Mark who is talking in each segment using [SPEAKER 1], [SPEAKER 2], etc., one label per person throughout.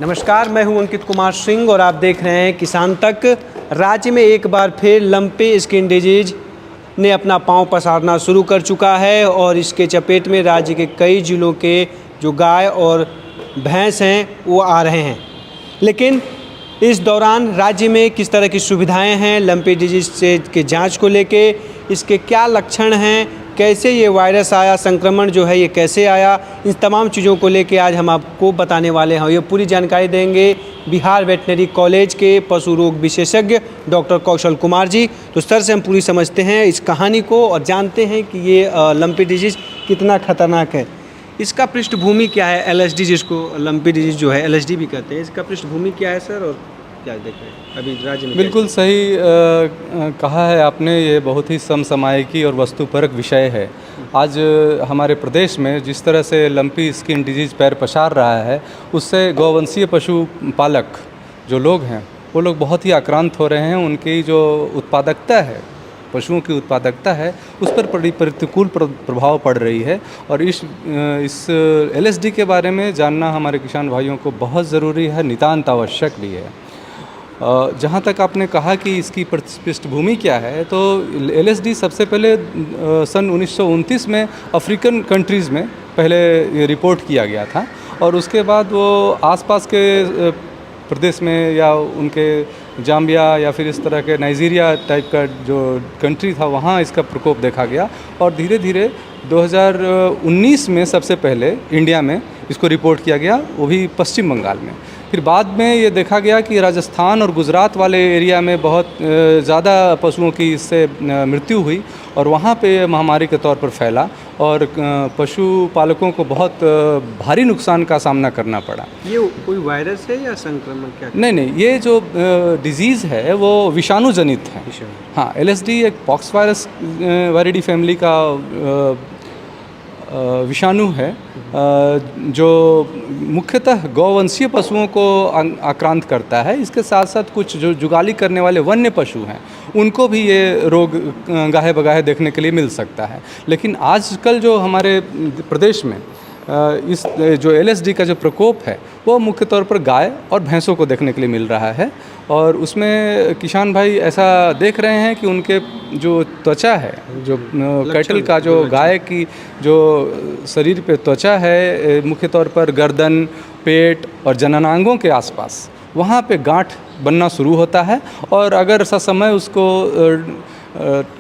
[SPEAKER 1] नमस्कार, मैं हूं अंकित कुमार सिंह और आप देख रहे हैं किसान तक। राज्य में एक बार फिर लंपी स्किन डिजीज ने अपना पांव पसारना शुरू कर चुका है और इसके चपेट में राज्य के कई जिलों के जो गाय और भैंस हैं वो आ रहे हैं। लेकिन इस दौरान राज्य में किस तरह की सुविधाएं हैं लंपी डिजीज से के जांच को लेके, इसके क्या लक्षण हैं, कैसे ये वायरस आया, संक्रमण जो है ये कैसे आया, इन तमाम चीज़ों को लेके आज हम आपको बताने वाले हैं। ये पूरी जानकारी देंगे बिहार वेटनरी कॉलेज के पशु रोग विशेषज्ञ डॉक्टर कौशल कुमार जी। तो सर से हम पूरी समझते हैं इस कहानी को और जानते हैं कि ये लंपी डिजीज कितना खतरनाक है। इसका पृष्ठभूमि क्या है? एलएसडी, जिसको लंपी डिजीज जो है एलएसडी भी कहते हैं, इसका पृष्ठभूमि क्या है सर और क्या देख रहे हैं अभी राज्य में?
[SPEAKER 2] बिल्कुल सही कहा है आपने। ये बहुत ही समसामयिकी और वस्तुपरक विषय है। आज हमारे प्रदेश में जिस तरह से लंपी स्किन डिजीज पैर पसार रहा है, उससे गौवंशीय पशु पालक जो लोग हैं वो लोग बहुत ही आक्रांत हो रहे हैं। उनकी जो उत्पादकता है, पशुओं की उत्पादकता है, उस पर बड़ी प्रतिकूल प्रभाव पड़ रही है। और इस एलएसडी के बारे में जानना हमारे किसान भाइयों को बहुत ज़रूरी है, नितांत आवश्यक भी है। जहाँ तक आपने कहा कि इसकी पृष्ठभूमि क्या है, तो एलएसडी सबसे पहले सन 1929 में अफ्रीकन कंट्रीज़ में पहले रिपोर्ट किया गया था और उसके बाद वो आसपास के प्रदेश में या उनके जाम्बिया या फिर इस तरह के नाइजीरिया टाइप का जो कंट्री था, वहाँ इसका प्रकोप देखा गया। और धीरे धीरे 2019 में सबसे पहले इंडिया में इसको रिपोर्ट किया गया, वो भी पश्चिम बंगाल में। फिर बाद में ये देखा गया कि राजस्थान और गुजरात वाले एरिया में बहुत ज़्यादा पशुओं की इससे मृत्यु हुई और वहाँ पे महामारी के तौर पर फैला और पशु पालकों को बहुत भारी नुकसान का सामना करना पड़ा।
[SPEAKER 1] ये कोई वायरस है या संक्रमण क्या?
[SPEAKER 2] नहीं, ये जो डिजीज़ है वो विषाणु जनित है। हाँ, एलएसडी एक पॉक्स वायरस वायरिडी फैमिली का विषाणु है जो मुख्यतः गौवंशीय पशुओं को आक्रांत करता है। इसके साथ साथ कुछ जो जुगाली करने वाले वन्य पशु हैं उनको भी ये रोग गाहे बगाहे देखने के लिए मिल सकता है। लेकिन आजकल जो हमारे प्रदेश में इस जो एलएसडी का जो प्रकोप है वो मुख्य तौर पर गाय और भैंसों को देखने के लिए मिल रहा है। और उसमें किसान भाई ऐसा देख रहे हैं कि उनके जो त्वचा है, जो कैटल का जो गाय की जो शरीर पे त्वचा है, मुख्य तौर पर गर्दन, पेट और जननांगों के आसपास वहाँ पे गांठ बनना शुरू होता है। और अगर समय उसको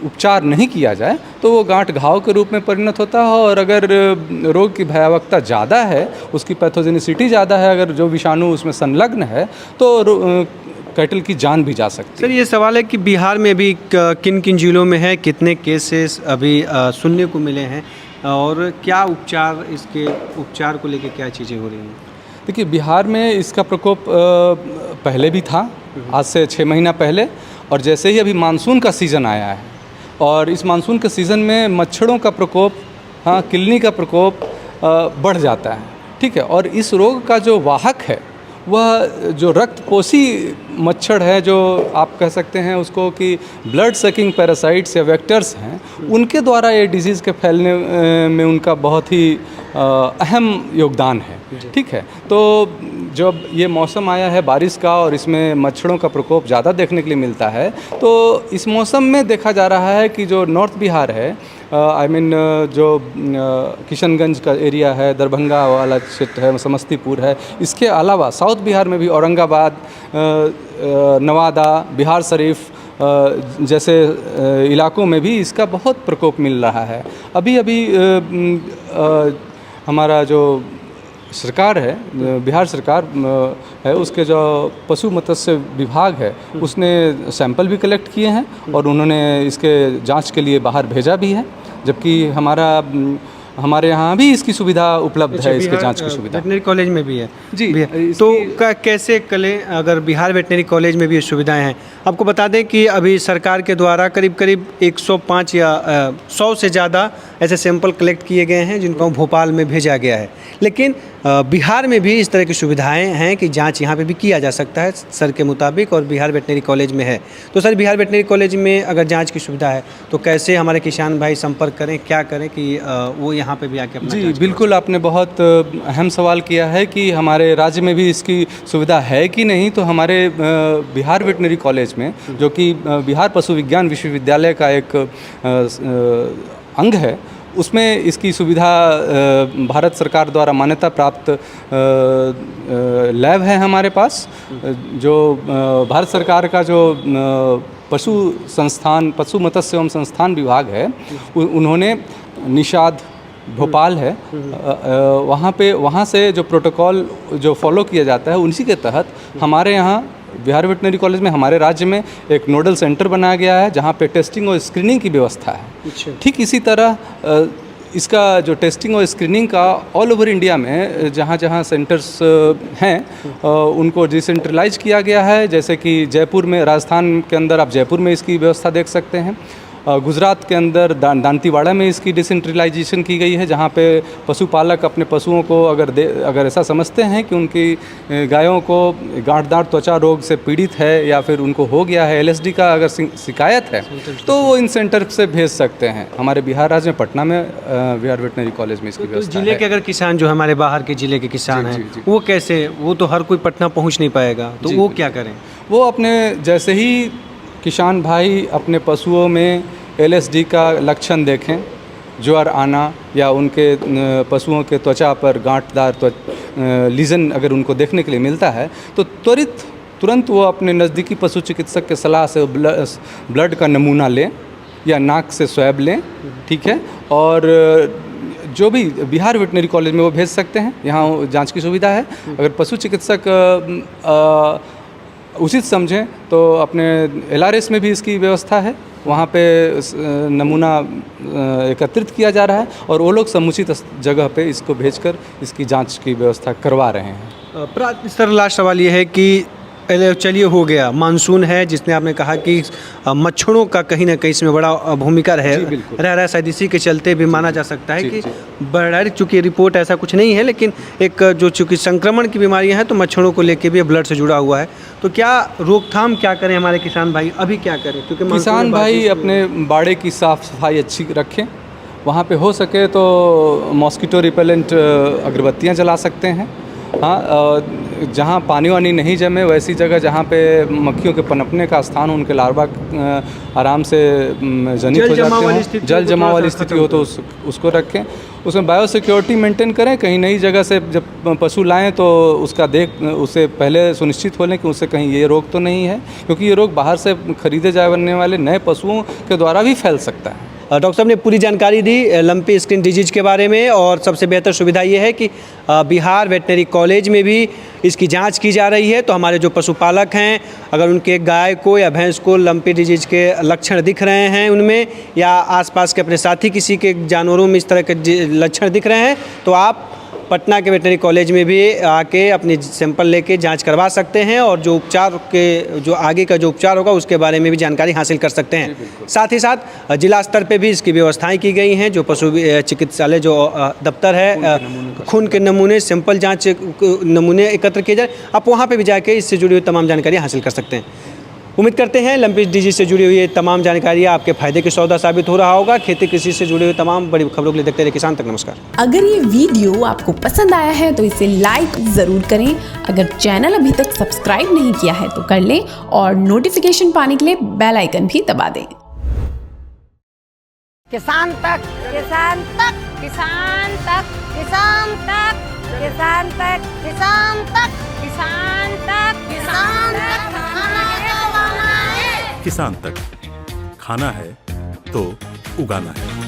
[SPEAKER 2] उपचार नहीं किया जाए तो वो गांठ घाव के रूप में परिणत होता है। और अगर रोग की भयावहता ज़्यादा है, उसकी पैथोजेनिसिटी ज़्यादा है, अगर जो विषाणु उसमें संलग्न है, तो कैटल की जान भी जा सकती है।
[SPEAKER 1] सर, ये सवाल है कि बिहार में भी किन किन जिलों में है, कितने केसेस अभी सुनने को मिले हैं और क्या उपचार, इसके उपचार को लेकर क्या चीज़ें हो रही हैं?
[SPEAKER 2] देखिए, बिहार में इसका प्रकोप पहले भी था, आज से 6 महीना पहले। और जैसे ही अभी मानसून का सीज़न आया है और इस मानसून के सीज़न में मच्छरों का प्रकोप, हाँ, किलनी का प्रकोप बढ़ जाता है। ठीक है। और इस रोग का जो वाहक है वह जो रक्तपोषी मच्छर है, जो आप कह सकते हैं उसको कि ब्लड सकिंग पैरासाइट्स या वेक्टर्स हैं, उनके द्वारा ये डिजीज़ के फैलने में उनका बहुत ही अहम योगदान है। ठीक है। तो जब ये मौसम आया है बारिश का और इसमें मच्छरों का प्रकोप ज़्यादा देखने के लिए मिलता है, तो इस मौसम में देखा जा रहा है कि जो नॉर्थ बिहार है, जो किशनगंज का एरिया है, दरभंगा वाला क्षेत्र है, समस्तीपुर है, इसके अलावा साउथ बिहार में भी औरंगाबाद, नवादा, बिहार शरीफ जैसे इलाकों में भी इसका बहुत प्रकोप मिल रहा है। अभी हमारा जो सरकार है, बिहार सरकार है, उसके जो पशु मत्स्य विभाग है उसने सैंपल भी कलेक्ट किए हैं और उन्होंने इसके जांच के लिए बाहर भेजा भी है। जबकि हमारे यहाँ भी इसकी सुविधा उपलब्ध है, इसके जांच की सुविधा
[SPEAKER 1] वेटनरी कॉलेज में भी है
[SPEAKER 2] जी।
[SPEAKER 1] तो कैसे करें, अगर बिहार वेटनरी कॉलेज में भी ये सुविधाएं हैं, आपको बता दें कि अभी सरकार के द्वारा करीब करीब 105 या 100 से ज़्यादा ऐसे सैंपल कलेक्ट किए गए हैं जिनको भोपाल में भेजा गया है। लेकिन बिहार में भी इस तरह की सुविधाएं हैं कि जांच यहाँ पे भी किया जा सकता है सर के मुताबिक, और बिहार वेटनरी कॉलेज में है। तो सर, बिहार वेटनरी कॉलेज में अगर जांच की सुविधा है तो कैसे हमारे किसान भाई संपर्क करें, क्या करें कि वो यहाँ पे भी आके अपना
[SPEAKER 2] जी
[SPEAKER 1] जांच
[SPEAKER 2] बिल्कुल, आपने बहुत अहम सवाल किया है कि हमारे राज्य में भी इसकी सुविधा है कि नहीं। तो हमारे बिहार वेटनरी कॉलेज में, जो कि बिहार पशु विज्ञान विश्वविद्यालय का एक अंग है, उसमें इसकी सुविधा भारत सरकार द्वारा मान्यता प्राप्त लैब है हमारे पास। जो भारत सरकार का जो पशु संस्थान, पशु मत्स्य एवं संस्थान विभाग है, उन्होंने निषाद भोपाल है, वहाँ से जो प्रोटोकॉल जो फॉलो किया जाता है, उसी के तहत हमारे यहाँ बिहार वेटनरी कॉलेज में, हमारे राज्य में एक नोडल सेंटर बनाया गया है जहाँ पे टेस्टिंग और स्क्रीनिंग की व्यवस्था है। ठीक इसी तरह इसका जो टेस्टिंग और स्क्रीनिंग का ऑल ओवर इंडिया में जहाँ जहाँ सेंटर्स हैं उनको डिसेंट्रलाइज किया गया है। जैसे कि जयपुर में, राजस्थान के अंदर आप जयपुर में इसकी व्यवस्था देख सकते हैं। गुजरात के अंदर दांतीवाड़ा में इसकी डिसेंट्रलाइजेशन की गई है, जहाँ पे पशुपालक अपने पशुओं को अगर ऐसा समझते हैं कि उनकी गायों को गांठदार त्वचा रोग से पीड़ित है या फिर उनको हो गया है, एलएसडी का अगर शिकायत है, तो वो इन सेंटर से भेज सकते हैं। हमारे बिहार राज्य में पटना में बिहार वेटनरी कॉलेज में इसकी व्यवस्था है।
[SPEAKER 1] जिले के अगर किसान जो हमारे बाहर के जिले के किसान हैं, वो कैसे, वो तो हर कोई पटना पहुँच नहीं पाएगा, तो वो क्या करें?
[SPEAKER 2] वो अपने जैसे ही किसान भाई अपने पशुओं में एलएसडी का लक्षण देखें, ज्वर आना या उनके पशुओं के त्वचा पर गांठदार लीजन अगर उनको देखने के लिए मिलता है, तो तुरंत वो अपने नज़दीकी पशु चिकित्सक के सलाह से ब्लड का नमूना लें या नाक से स्वैब लें, ठीक है। और जो भी बिहार वेटनरी कॉलेज में वो भेज सकते हैं, यहाँ जांच की सुविधा है। अगर पशु चिकित्सक उचित समझें तो अपने एलआरएस में भी इसकी व्यवस्था है, वहाँ पे नमूना एकत्रित किया जा रहा है और वो लोग समुचित जगह पे इसको भेजकर इसकी जांच की व्यवस्था करवा रहे हैं।
[SPEAKER 1] सर, लास्ट सवाल ये है कि चलिए हो गया, मानसून है जिसने आपने कहा कि मच्छरों का कहीं ना कहीं इसमें बड़ा भूमिका रह रहा है, शायद इसी के चलते भी माना जा सकता है कि डायरेक्ट, चूँकि रिपोर्ट ऐसा कुछ नहीं है, लेकिन एक जो चूँकि संक्रमण की बीमारियां हैं तो मच्छरों को लेके भी ब्लड से जुड़ा हुआ है। तो क्या रोकथाम क्या करें हमारे किसान भाई, अभी क्या करें? क्योंकि
[SPEAKER 2] किसान भाई अपने बाड़े की साफ़ सफाई अच्छी रखें, वहाँ पे हो सके तो मॉस्किटो रिपेलेंट अगरबत्तियाँ जला सकते हैं। हाँ, जहाँ पानी वानी नहीं जमे, वैसी जगह जहाँ पे मक्खियों के पनपने का स्थान, उनके लार्वा आराम से जनित हो जाते हैं, जल जमाव वाली स्थिति हो तो उसको रखें। उसमें बायो सिक्योरिटी मेंटेन करें। कहीं नई जगह से जब पशु लाएं तो उससे पहले सुनिश्चित हो लें कि उससे कहीं ये रोग तो नहीं है, क्योंकि ये रोग बाहर से खरीदे जाने वाले नए पशुओं के द्वारा भी फैल सकता है।
[SPEAKER 1] डॉक्टर साहब ने पूरी जानकारी दी लंपी स्किन डिजीज के बारे में, और सबसे बेहतर सुविधा ये है कि बिहार वेटनरी कॉलेज में भी इसकी जांच की जा रही है। तो हमारे जो पशुपालक हैं, अगर उनके गाय को या भैंस को लंपी डिजीज के लक्षण दिख रहे हैं उनमें, या आसपास के अपने साथी किसी के जानवरों में इस तरह के लक्षण दिख रहे हैं, तो आप पटना के वेटनरी कॉलेज में भी आके अपनी सैंपल लेके जांच करवा सकते हैं, और जो उपचार के जो आगे का जो उपचार होगा उसके बारे में भी जानकारी हासिल कर सकते हैं। साथ ही साथ जिला स्तर पे भी इसकी व्यवस्थाएं की गई हैं। जो पशु चिकित्सालय जो दफ्तर है, खून के नमूने सैंपल जांच नमूने एकत्र किए जाए, आप वहाँ पे भी जाके इससे जुड़ी हुई तमाम जानकारी हासिल कर सकते हैं। उम्मीद करते हैं लंपी डिजीज से जुड़ी हुई ये तमाम जानकारियाँ आपके फायदे की सौदा साबित हो रहा होगा। खेती कृषि से जुड़ी हुई तमाम बड़ी खबरों के लिए देखते रहिए किसान तक। नमस्कार।
[SPEAKER 3] अगर ये वीडियो आपको पसंद आया है तो इसे लाइक जरूर करें। अगर चैनल अभी तक सब्सक्राइब नहीं किया है तो कर लें, और नोटिफिकेशन पाने के लिए बेल आइकन भी दबा दें।
[SPEAKER 4] किसान तक, किसान तक, किसान तक, किसान तक, किसान तक, किसान तक, किसान तक, किसान तक,
[SPEAKER 5] किसान तक, खाना है तो उगाना है।